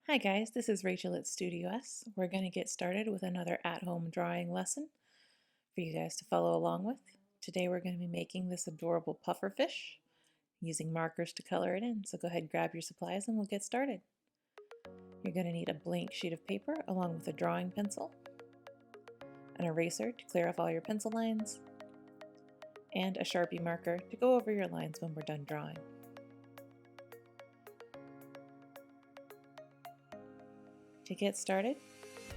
Hi guys, this is Rachel at StudioUs. We're going to get started with another at-home drawing lesson for you guys to follow along with. Today we're going to be making this adorable pufferfish using markers to color it in. So go ahead and grab your supplies and we'll get started. You're going to need a blank sheet of paper along with a drawing pencil, an eraser to clear off all your pencil lines, and a Sharpie marker to go over your lines when we're done drawing. To get started,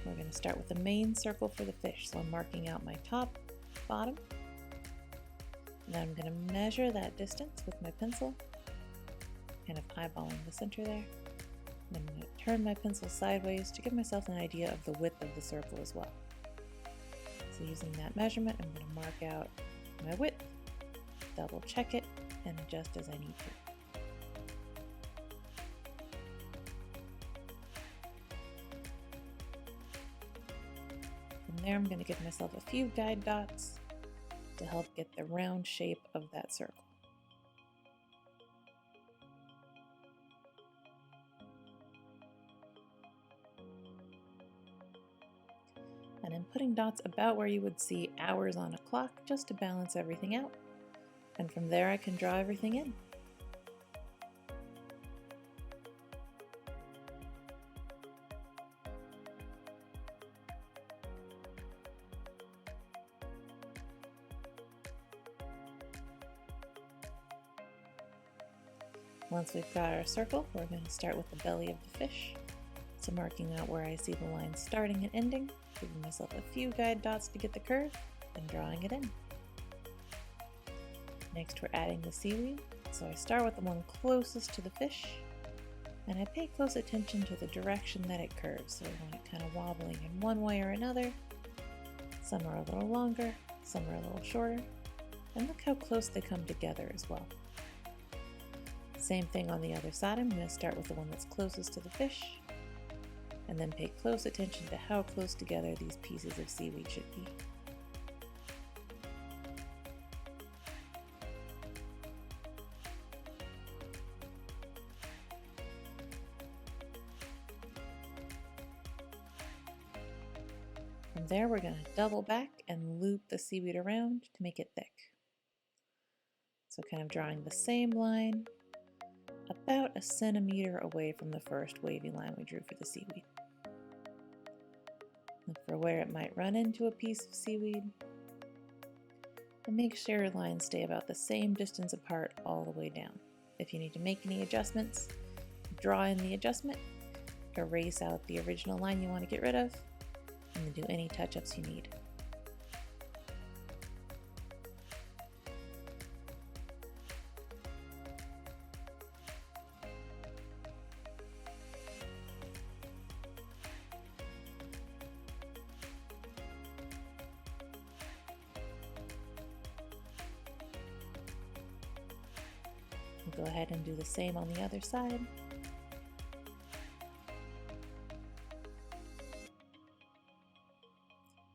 we're going to start with the main circle for the fish. So I'm marking out my top, bottom, and then I'm going to measure that distance with my pencil, kind of eyeballing the center there. And I'm going to turn my pencil sideways to give myself an idea of the width of the circle as well. So using that measurement, I'm going to mark out my width, double check it, and adjust as I need to. From there, I'm going to give myself a few guide dots to help get the round shape of that circle. And I'm putting dots about where you would see hours on a clock just to balance everything out. And from there I can draw everything in. Once we've got our circle, we're going to start with the belly of the fish. So marking out where I see the lines starting and ending, giving myself a few guide dots to get the curve, and drawing it in. Next we're adding the seaweed, so I start with the one closest to the fish, and I pay close attention to the direction that it curves, so I want it kind of wobbling in one way or another. Some are a little longer, some are a little shorter, and look how close they come together as well. Same thing on the other side. I'm going to start with the one that's closest to the fish, and then pay close attention to how close together these pieces of seaweed should be. From there, we're going to double back and loop the seaweed around to make it thick. So kind of drawing the same line about a centimeter away from the first wavy line we drew for the seaweed. Look for where it might run into a piece of seaweed, and make sure your lines stay about the same distance apart all the way down. If you need to make any adjustments, draw in the adjustment, erase out the original line you want to get rid of, and then do any touch-ups you need. Go ahead and do the same on the other side.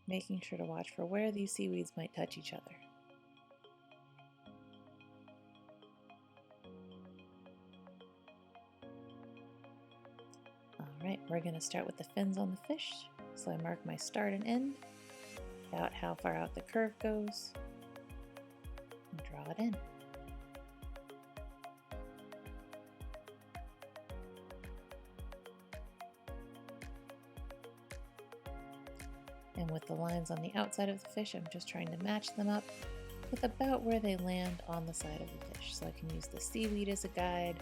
Making sure to watch for where these seaweeds might touch each other. Alright, we're going to start with the fins on the fish. So I mark my start and end, about how far out the curve goes, and draw it in. And with the lines on the outside of the fish, I'm just trying to match them up with about where they land on the side of the fish. So I can use the seaweed as a guide,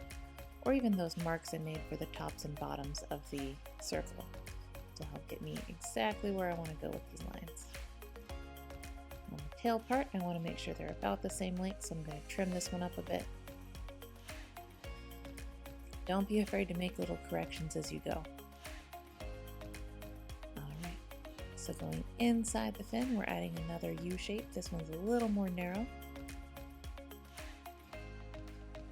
or even those marks I made for the tops and bottoms of the circle to help get me exactly where I want to go with these lines. On the tail part, I want to make sure they're about the same length, so I'm going to trim this one up a bit. Don't be afraid to make little corrections as you go. So going inside the fin, we're adding another U shape. This one's a little more narrow.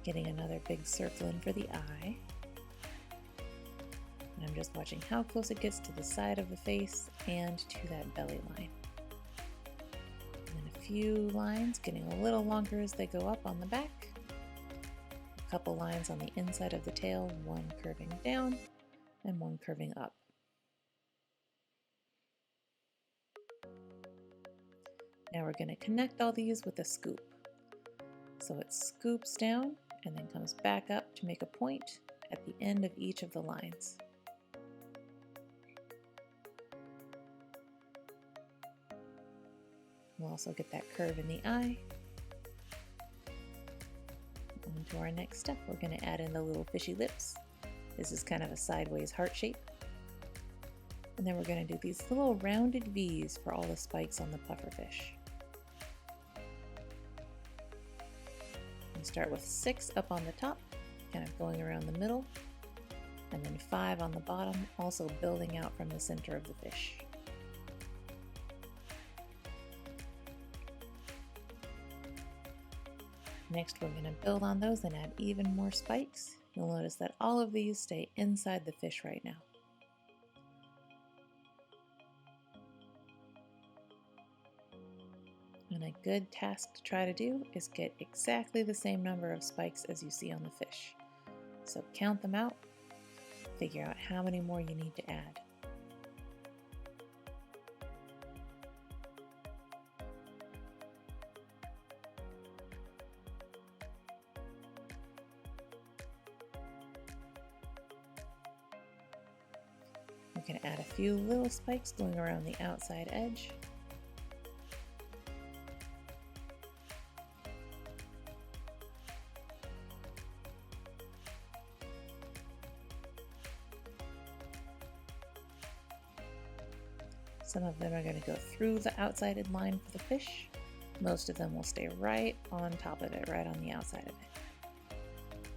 Getting another big circle in for the eye. And I'm just watching how close it gets to the side of the face and to that belly line. And then a few lines getting a little longer as they go up on the back. A couple lines on the inside of the tail, one curving down, and one curving up. Now we're going to connect all these with a scoop. So it scoops down and then comes back up to make a point at the end of each of the lines. We'll also get that curve in the eye. On to our next step, we're going to add in the little fishy lips. This is kind of a sideways heart shape. And then we're going to do these little rounded V's for all the spikes on the pufferfish. We start with 6 up on the top, kind of going around the middle, and then 5 on the bottom, also building out from the center of the fish. Next, we're going to build on those and add even more spikes. You'll notice that all of these stay inside the fish right now. And a good task to try to do is get exactly the same number of spikes as you see on the fish. So count them out, figure out how many more you need to add. We're going to add a few little spikes going around the outside edge. Some of them are going to go through the outside line for the fish. Most of them will stay right on top of it, right on the outside of it.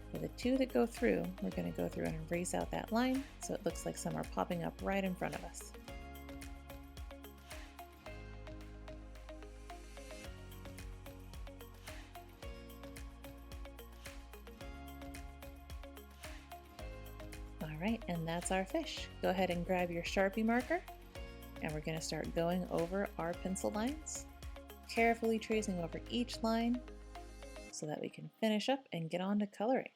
For the 2 that go through, we're going to go through and erase out that line so it looks like some are popping up right in front of us. Alright, and that's our fish. Go ahead and grab your Sharpie marker. And we're going to start going over our pencil lines, carefully tracing over each line so that we can finish up and get on to coloring.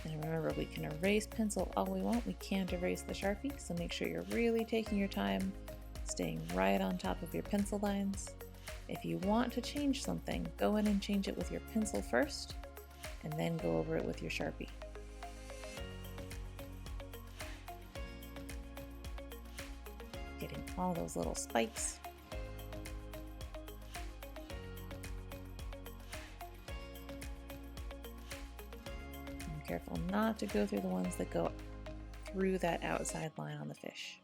And remember, we can erase pencil all we want, we can't erase the Sharpie, so make sure you're really taking your time, staying right on top of your pencil lines. If you want to change something, go in and change it with your pencil first, and then go over it with your Sharpie. Getting all those little spikes. Careful not to go through the ones that go through that outside line on the fish.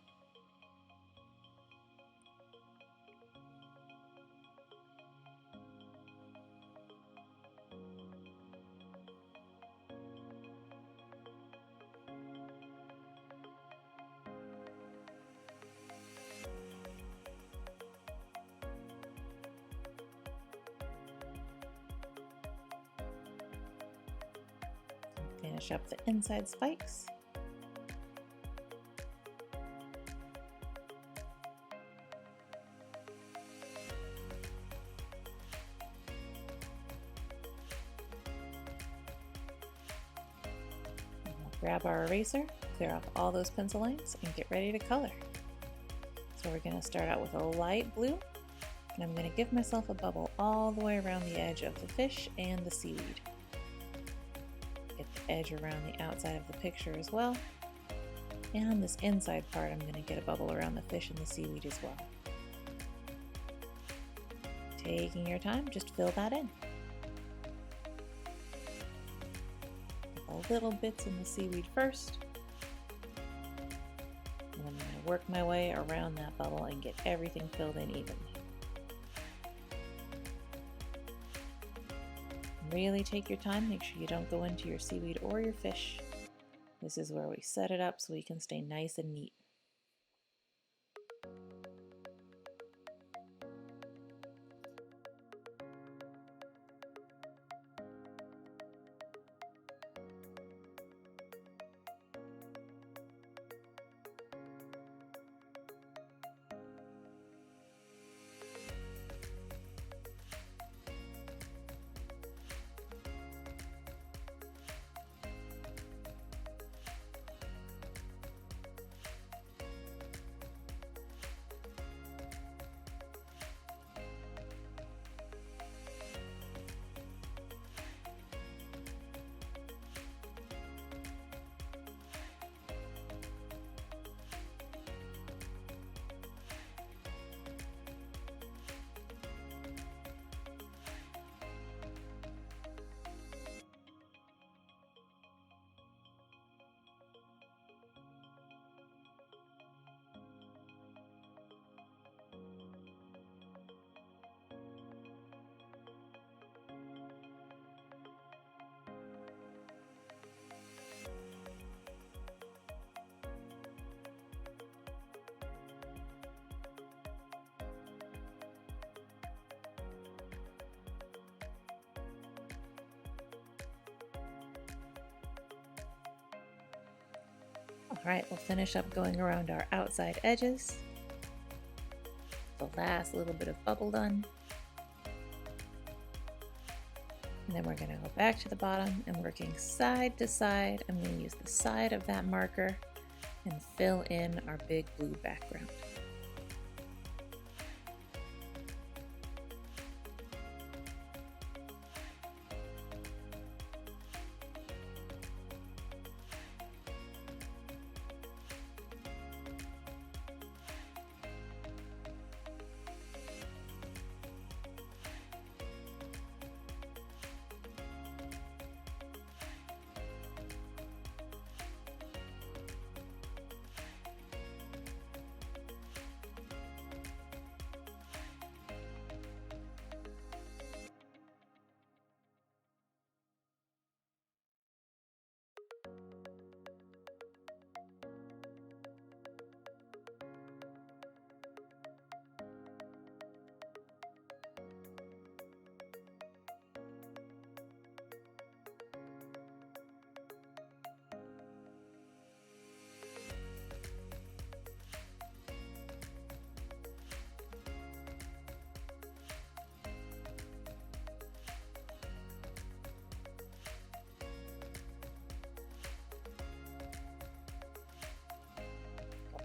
Finish up the inside spikes. We'll grab our eraser, clear off all those pencil lines, and get ready to color. So we're going to start out with a light blue, and I'm going to give myself a bubble all the way around the edge of the fish and the seaweed. Get the edge around the outside of the picture as well. And on this inside part, I'm going to get a bubble around the fish and the seaweed as well. Taking your time, just fill that in. The little bits in the seaweed first. And then I'm going to work my way around that bubble and get everything filled in evenly. Really take your time, make sure you don't go into your seaweed or your fish. This is where we set it up so we can stay nice and neat. Alright, we'll finish up going around our outside edges. The last little bit of bubble done. And then we're going to go back to the bottom and working side to side. I'm going to use the side of that marker and fill in our big blue background.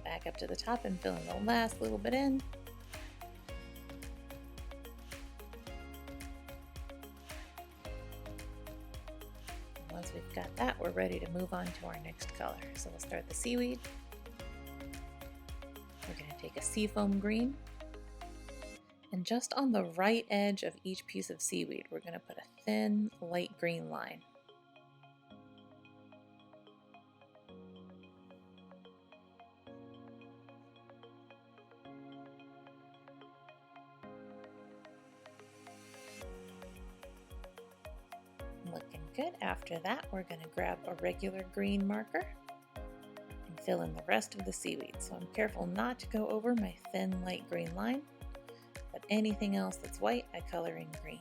Back up to the top and fill in the last little bit in. Once we've got that, we're ready to move on to our next color. So we'll start the seaweed. We're going to take a seafoam green, and just on the right edge of each piece of seaweed, we're going to put a thin light green line. Looking good. After that, we're going to grab a regular green marker and fill in the rest of the seaweed. So I'm careful not to go over my thin light green line, but anything else that's white, I color in green.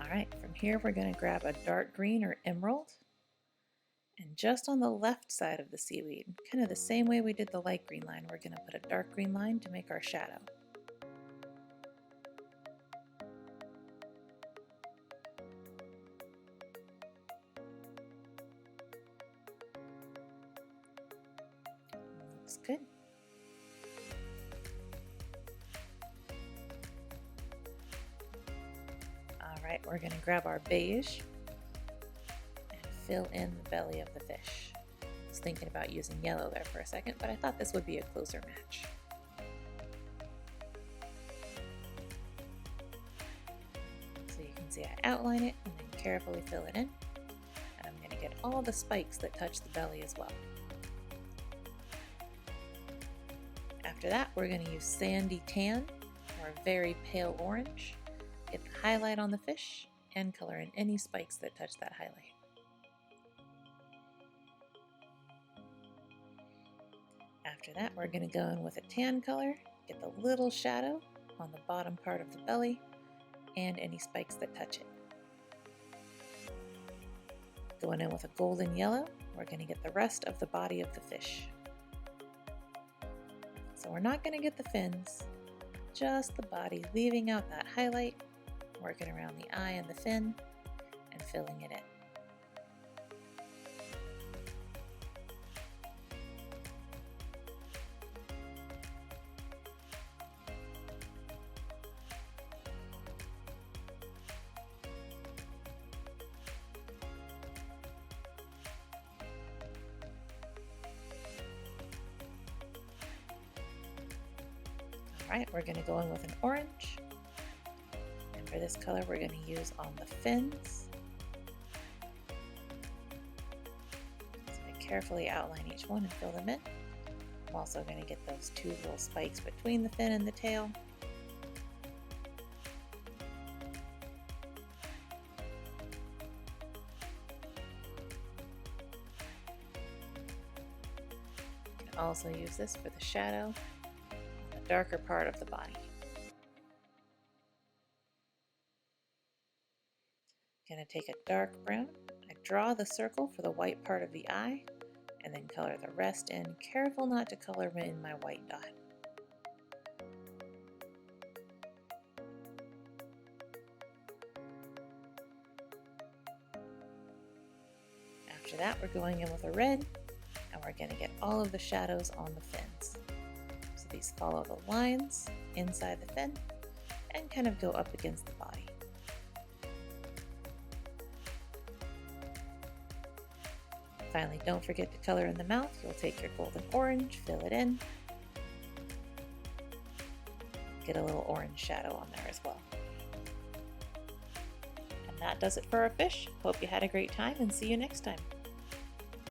Alright, from here we're going to grab a dark green or emerald, and just on the left side of the seaweed, kind of the same way we did the light green line, we're going to put a dark green line to make our shadow. Looks good. Alright, we're going to grab our beige and fill in the belly of the fish. I was thinking about using yellow there for a second, but I thought this would be a closer match. So you can see I outline it and then carefully fill it in. And I'm going to get all the spikes that touch the belly as well. After that, we're going to use sandy tan or very pale orange. Get the highlight on the fish and color in any spikes that touch that highlight. After that, we're going to go in with a tan color, get the little shadow on the bottom part of the belly and any spikes that touch it. Going in with a golden yellow, we're going to get the rest of the body of the fish. So we're not going to get the fins, just the body, leaving out that highlight, working around the eye and the fin, and filling it in. Alright, we're going to go in with an orange. And for this color, we're going to use on the fins. So I carefully outline each one and fill them in. I'm also going to get those two little spikes between the fin and the tail. You can also use this for the shadow on the darker part of the body. I'm going to take a dark brown. I draw the circle for the white part of the eye, and then color the rest in, careful not to color in my white dot. After that, we're going in with a red, and we're going to get all of the shadows on the fins. So these follow the lines inside the fin and kind of go up against the body. Finally, don't forget to color in the mouth. You'll take your golden orange, fill it in, get a little orange shadow on there as well. And that does it for our fish. Hope you had a great time and see you next time.